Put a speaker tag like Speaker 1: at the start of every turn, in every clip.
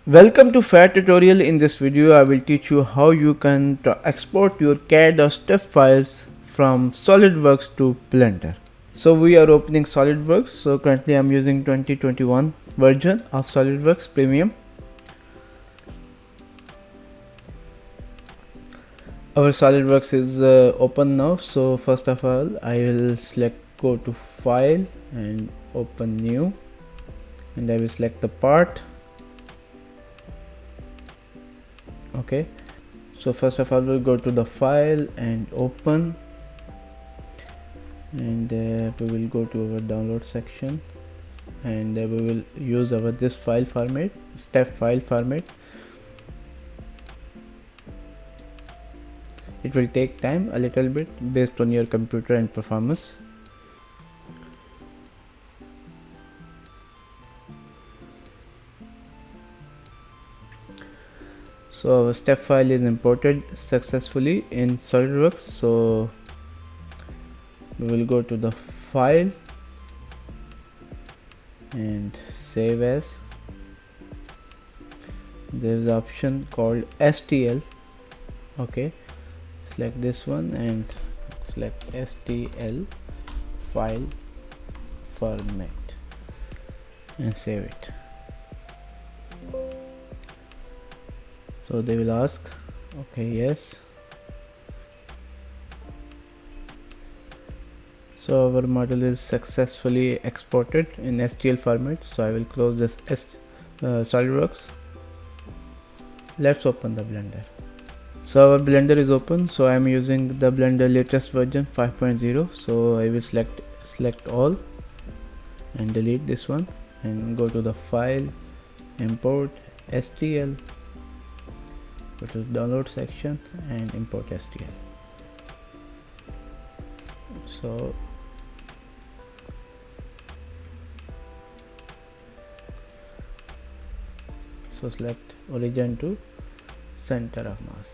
Speaker 1: Welcome to FAT tutorial. In this video I will teach you how you can export your CAD or STEP files from SolidWorks to Blender. So we are opening SolidWorks. So currently I'm using 2021 version of SolidWorks Premium. Our SolidWorks is open now. So first of all I will go to File and open New, and I will select the part. Okay, so first of all we'll go to the file and open, and we will go to our download section, and we will use this file format, step file format. It will take time a little bit based on your computer and performance. So our step file is imported successfully in SolidWorks. So we will go to the file and save as. There is an option called STL. Okay, select this one and select STL file format and save it. So they will ask, okay, yes. So our model is successfully exported in STL format. So I will close this SolidWorks. Let's open the Blender. So our Blender is open. So I am using the Blender latest version 5.0. So I will select all and delete this one and go to the file, import STL, go to the download section and import STL. So select origin to center of mass,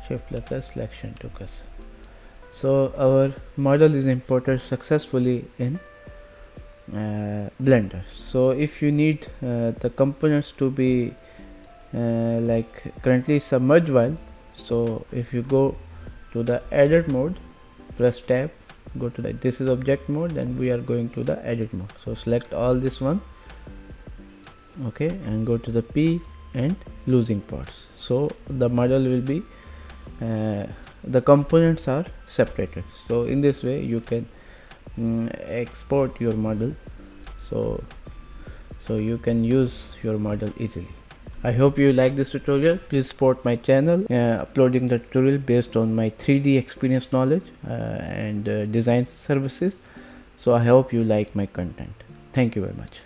Speaker 1: shift plus S, selection to cursor. So our model is imported successfully in Blender. So if you need the components to be like currently submerged while, so if you go to the edit mode, press tab, go to this is object mode, and we are going to the edit mode. So select all this one, okay, and go to the P and losing parts. So the model will be the components are separated. So in this way you can export your model, so you can use your model easily. I hope you like this tutorial. Please support my channel, uploading the tutorial based on my 3D experience knowledge and design services. So I hope you like my content. Thank you very much.